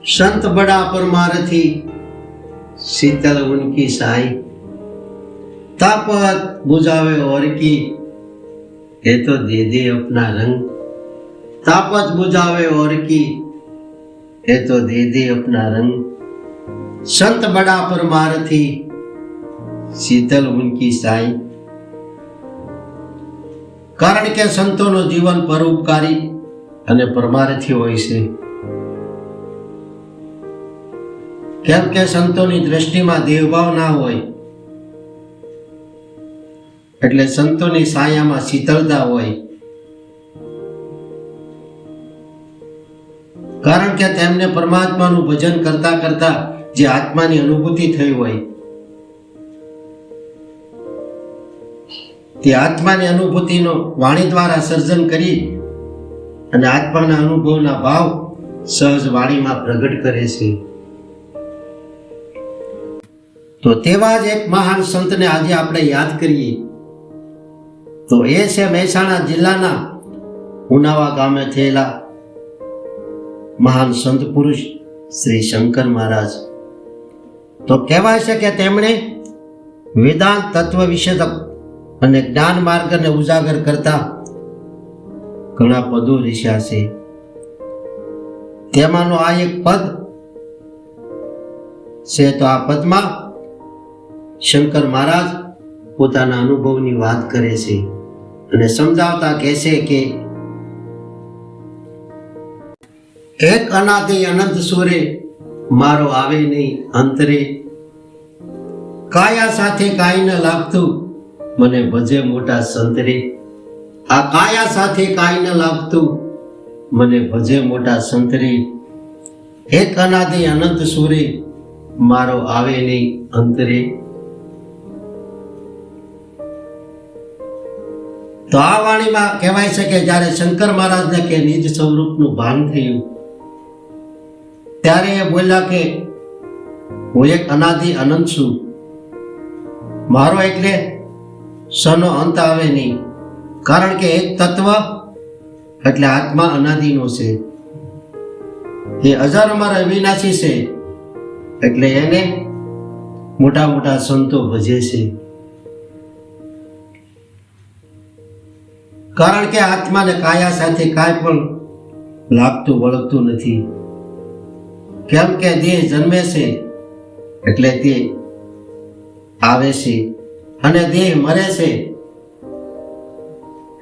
संत बड़ा परमारथी शीतल उनकी साई, तापत बुझावे और की ये तो दे दे अपना रंग। तापत बुझावे और की ये तो दे दे अपना रंग। संत बड़ा परमारथी शीतल उनकी साई। कारण के संतों जीवन परोपकारी અને પરમારથી હોય છે। કેમ કે સંતોની દ્રષ્ટિમાં દેવભાવ ના હોય, એટલે સંતોની સાયામાં શીતળતા હોય। કારણ કે તેમને પરમાત્માનું ભજન કરતા કરતા જે આત્માની અનુભૂતિ થઈ હોય, તે આત્માની અનુભૂતિનો વાણી દ્વારા સર્જન કરી અને આત્માના અનુભવના ભાવ સહજ વાણીમાં પ્રગટ કરે છે। તો તેવા જ એક મહાન સંતને આજે આપણે યાદ કરીએ, તો એ છે મહેસાણા જિલ્લાના ઉનાવા ગામે થયેલા મહાન સંત પુરુષ શ્રી શંકર મહારાજ। તો કહેવાય છે કે તેમણે વેદાંત તત્વ વિષયક અને જ્ઞાન માર્ગને ઉજાગર કરતા ઘણા પદો રચ્યા છે। તેમાંનો આ એક પદ છે। તો આ પદમાં શંકર મહારાજ પોતાના અનુભવની વાત કરે છે અને સમજાવતા કહે છે કે એક અનાદિ અનંત સૂરે મારો આવે નહીં અંતરે, કાયા સાથે કાંઈ ન લાગતું મને ભજે મોટા સંતરે। આ કાયા સાથે કાંઈ ન લાગતું મને ભજે મોટા સંતરે। એક અનાદિ અનંત સૂરે મારો આવે નહીં અંતરે। તો આ વાણીમાં કહેવાય છે કે જ્યારે શંકર મહારાજને કે નિજ સ્વરૂપનું ભાન થયું, ત્યારે એ બોલ્યા કે હું એક અનાદિ અનંત છું, મારો એટલે સનો અંત આવે નહીં। કારણ કે એક તત્વ એટલે આત્મા અનાદિનો છે, એ અજર અમર અવિનાશી છે, એટલે એને મોટા મોટા સંતો ભજે છે। કારણ કે આત્માને કાયા સાથે કાંઈ પણ લાગતું વળગતું નથી। કેમ કે દેહ જન્મે છે એટલે તે આવે છે, અને દેહ મરે છે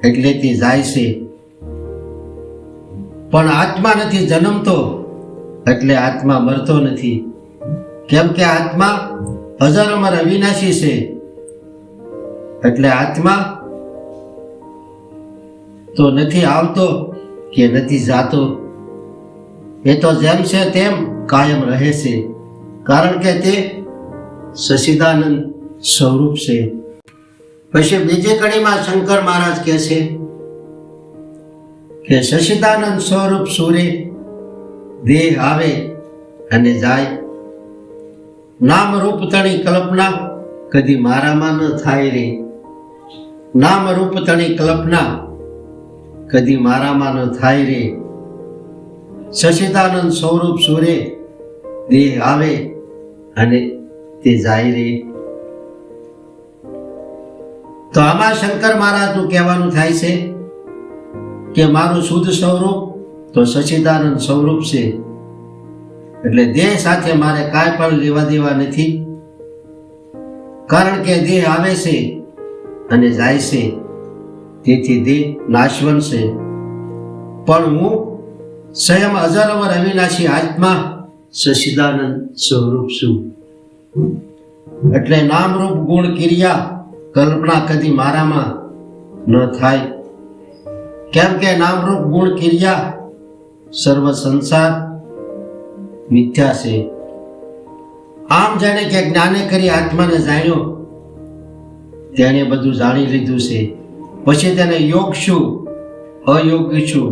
એટલે તે જાય છે। પણ આત્મા નથી જન્મતો એટલે આત્મા મરતો નથી। કેમ કે આત્મા અજર અમર અવિનાશી છે, એટલે આત્મા તો નથી આવતો કે નથી જાતો, એ તો જેમ છે તેમ કાયમ રહે છે। કારણ કે તે સચ્ચિદાનંદ સ્વરૂપ છે। પછી બીજી કડીમાં શંકર મહારાજ કહે છે કે સચ્ચિદાનંદ સ્વરૂપ સૂરે દેહ આવે અને જાય। નામ રૂપ તણી કલ્પના કદી મારામાં ન થાય રે। નામ રૂપ તણી કલ્પના કદી મારામાં ન થાય રે। સચ્ચિદાનંદ સ્વરૂપ સૂરે દેહ આવે અને તે જાય રે। તો આમાં શંકર મહારાજનું કહેવાનું થાય છે કે મારું શુદ્ધ સ્વરૂપ તો સચ્ચિદાનંદ સ્વરૂપ છે, એટલે દેહ સાથે મારે કાંઈ પણ લેવા દેવા નથી। કારણ કે દેહ આવે છે અને જાય છે, તેથી દેહ નાશવંત છે, પણ હું સ્વયં અજર અમર અવિનાશી આત્મા સચ્ચિદાનંદ સ્વરૂપ છું। એટલે નામરૂપ ગુણ ક્રિયા કલ્પના કદી મારામાં ન થાય। કેમ કે નામરૂપ ગુણ ક્રિયા સર્વ સંસાર મિથ્યા છે। આમ જાણે કે જ્ઞાને કરી આત્માને જાણ્યો, તેણે બધું જાણી લીધું છે, પછી તેને યોગ શું અયોગ શું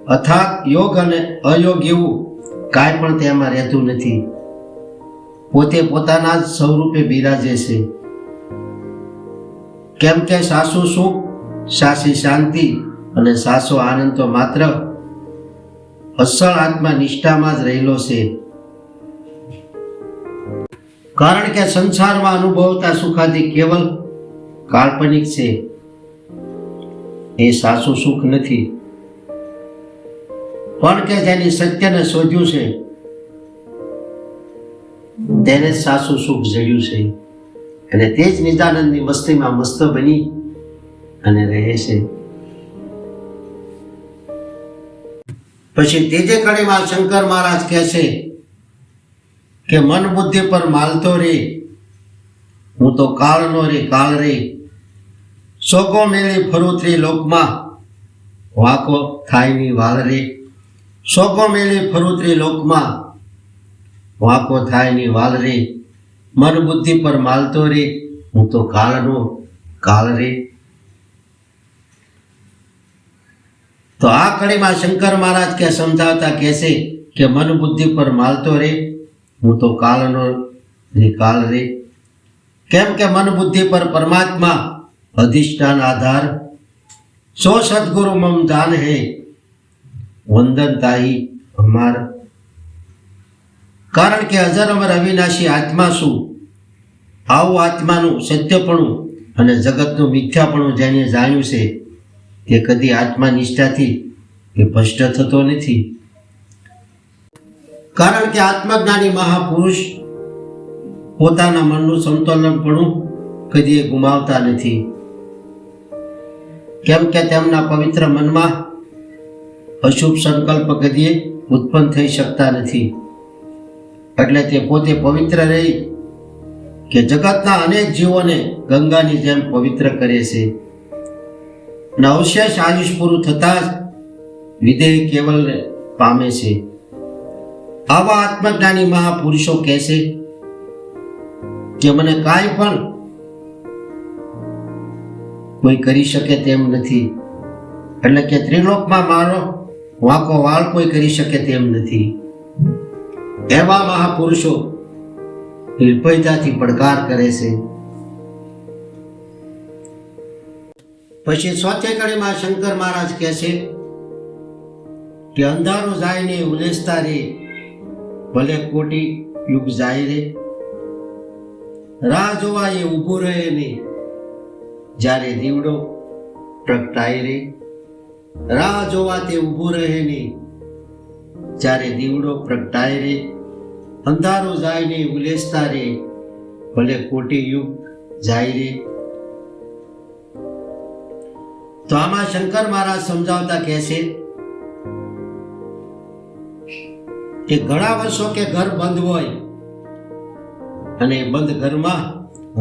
અર્થાત યોગ અને અયોગ એવું કાંઈ પણ તેમાં રહેતું નથી। પોતે પોતાના જ સ્વરૂપે બિરાજે છે। કેમ કે સાસુ સુખ, સાસી શાંતિ અને સાસો આનંદ તો માત્ર અસલ આત્મા નિષ્ઠામાં જ રહેલો છે। કારણ કે સંસારમાં અનુભવતા સુખાદી કેવલ કાલ્પનિક છે, એ સાચું સુખ નથી. પણ કે જેની સત્યને શોધ્યું છે તેને જ સાચું સુખ જડ્યું છે, અને તે જ નિજાનંદની મસ્તીમાં મસ્ત બની અને રહે છે. પછી ત્રીજે કડીમાં શંકર મહારાજ કહે છે કે મન બુદ્ધિ પર માલતો રે, હું તો કાળનો રે કાળ રે, સોગો મેળી ફરું ત્રિલોકમાં, વાકો થાય ની વાલ રે. સોગો મેળી ફરું ત્રિલોકમાં, વાકો થાય ની વાલ રે, મન બુદ્ધિ પર માલતો રે, હું તો કાળનો કાળ રે. તો આ કડીમાં શંકર મહારાજ કે સમજાવતા કહેશે કે મન બુદ્ધિ પર માલતો રે, હું તો કાળનો રે કાળ રે. કેમ કે મન બુદ્ધિ પર પરમાત્મા અધિષ્ઠાન આધાર, સો સદગુરુ મમ જાન હે, વંદન તાહી હમાર. કારણ કે અજર અમર અવિનાશી આત્મા શું, આવું આત્માનું સત્યપણું અને જગતનું મિથ્યાપણું જેને જાણ્યું છે તે કદી આત્મા નિષ્ઠાથી એ ભ્રષ્ટ થતો નથી. કારણ કે આત્મજ્ઞાની મહાપુરુષ પોતાના મનનું સંતુલનપણું કદી ગુમાવતા નથી. કેમ કે તેમના પવિત્ર મનમાં અશુભ સંકલ્પ કદી ઉત્પન્ન થઈ શકતા નથી. એટલે તે પોતે પવિત્ર રહી કે જગતના અનેક જીવોને ગંગાની જેમ પવિત્ર કરે છે. અવશેષ આયુષ પૂરું થતા જ વિદેહ કેવલ પામે છે. આવા આત્મજ્ઞાની મહાપુરુષો કહેશે કે મને કાંઈ પણ કોઈ કરી શકે તેમ નથી, એટલે કે ત્રિલોકમાં મારો વાંકો વાળ કોઈ કરી શકે તેમ નથી. એવા મહાપુરુષો નિર્ભયતાથી પડકાર કરે છે. પછી ચોથે કડીમાં શંકર મહારાજ કહે છે કે અંધારું જાય ને ઉલેસતા રે, ભલે કોટી યુગ જાય રે. રાહ જોવા એ ઊભું રહે ને, જ્યારે દીવડો પ્રગટાય રે. રાહ જોવા તે ઊભું રહે ને, જ્યારે દીવડો પ્રગટાય રે. અંધારું જાય ને ઉલેસતા રે, ભલે કોટી યુગ જાય રે. તો આમાં શંકર મહારાજ સમજાવતા કહે છે કે ઘણા વર્ષો કે ઘર બંધ હોય અને બંધ ઘરમાં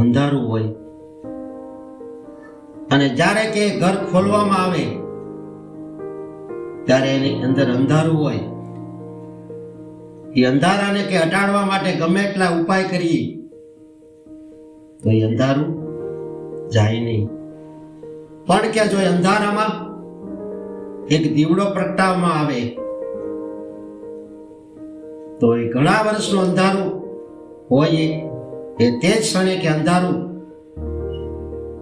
અંધારું હોય, અને જ્યારે કે ઘર ખોલવામાં આવે ત્યારે એની અંદર અંધારું હોય. એ અંધારાને કે હટાડવા માટે ગમે એટલા ઉપાય કરીએ તો એ અંધારું જાય નહીં. પણ કે જો અંધારામાં એક દીવડો પ્રગટાવવામાં આવે તો એ ઘણા વર્ષનું અંધારું હોય એ તે જ ક્ષણે કે અંધારું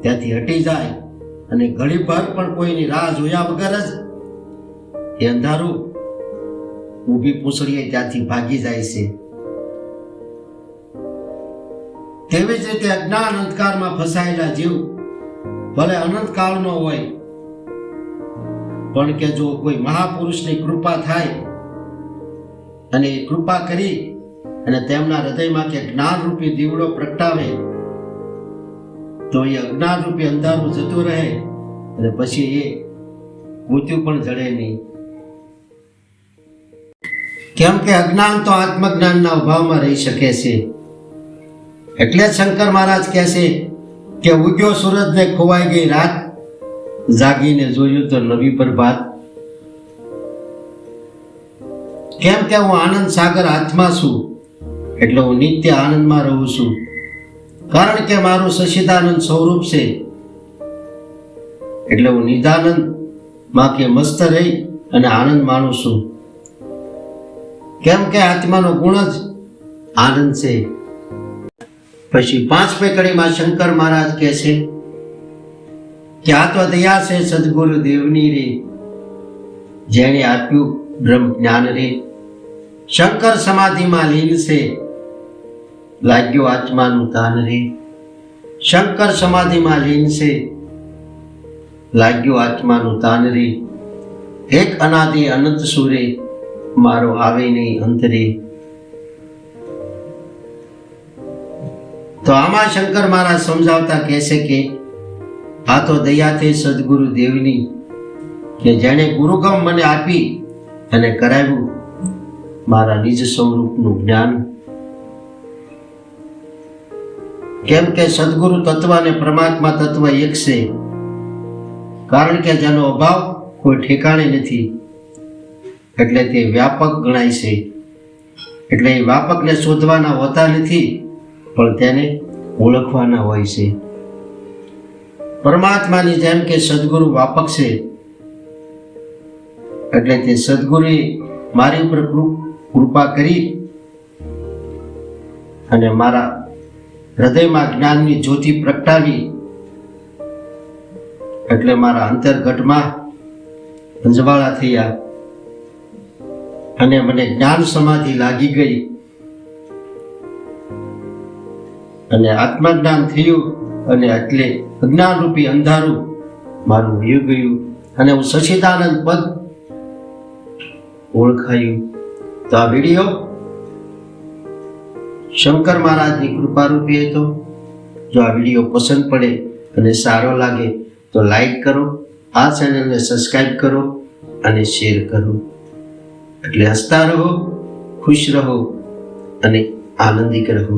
ત્યાંથી હટી જાય, અને ઘણી ભર પણ કોઈની રાહ જોયા વગર જ એ અંધારું ઊભી પૂંછડીએ ત્યાંથી ભાગી જાય છે. તેવી જ રીતે અજ્ઞાન અંધકારમાં ફસાયેલા જીવ ભલે અનંત કાળનો હોય, પણ કે જો કોઈ મહાપુરુષની કૃપા થાય અને એ કૃપા કરી અને તેમના હૃદયમાં કે જ્ઞાન રૂપી દીવડો પ્રગટાવે તો એ અજ્ઞાન રૂપી અંધારું જતું રહે, અને પછી એ મૃત્યુ પણ જડે નહીં. કેમ કે અજ્ઞાન તો આત્મજ્ઞાનના અભાવમાં રહી શકે છે. એટલે જ શંકર મહારાજ કહે છે કે ઉગ્યો સૂરજને ખોવાઈ ગઈ રાત, જાગીને જોયું તો નવી પ્રભાત. કેમ કે હું આનંદ સાગર આત્મા છું, એટલે હું નિત્ય આનંદમાં રહું છું. કારણ કે મારું સચ્ચિદાનંદ સ્વરૂપ છે, એટલે હું નિદાનંદ માં કે મસ્ત રહી અને આનંદ માણું છું. કેમ કે આત્માનો ગુણ જ આનંદ છે. પછી 5મી કડીમાં શંકર મહારાજ કહે છે કે આ તો દયા છે સદગુરુ દેવની રે, જેણે આપ્યું બ્રહ્મ જ્ઞાન રે. શંકર સમાધિમાં લીન છે, લાગ્યો આત્માનું તાન રે. શંકર સમાધિમાં લીન છે, લાગ્યો આત્માનું તાન રે. એક અનાદિ અનંત સુરે, મારો આવે નહીં અંતરે. તો આમાં શંકર મહારાજ સમજાવતા કહેશે કે આ તો દયા થઈ સદગુરુ દેવની, કે જેણે ગુરુગમ મને આપી અને કરાવ્યું મારા નિજ સ્વરૂપનું જ્ઞાન. કેમ કે સદગુરુ તત્વ અને પરમાત્મા તત્વ એક છે, કારણ કે જેનો અભાવ કોઈ ઠેકાણે નથી, એટલે તે વ્યાપક ગણાય છે. એટલે એ વ્યાપકને શોધવાના હોતા નથી, પણ તેને ઓળખવાના હોય છે. પરમાત્માની જેમ કે સદગુરુ વ્યાપક છે, એટલે તે સદગુરુએ મારી ઉપર કૃપા કરી અને મારા હૃદયમાં જ્ઞાનની જ્યોતિ પ્રગટાવી, એટલે મારા અંતર્ગતમાં અંજવાળા થયા અને મને જ્ઞાન સમાધિ લાગી ગઈ અને આત્મજ્ઞાન થયું, અને એટલે અજ્ઞાન રૂપી અંધારું મારું વયું ગયું અને હું સચ્ચિદાનંદ પદ ઓળખાયું. તો આ વિડીયો શંકર મહારાજની કૃપા રૂપી હતો. જો આ વિડીયો પસંદ પડે અને સારો લાગે તો લાઈક કરો, આ ચેનલને સબસ્ક્રાઈબ કરો અને શેર કરો. એટલે હસતા રહો, ખુશ રહો અને આનંદિત રહો.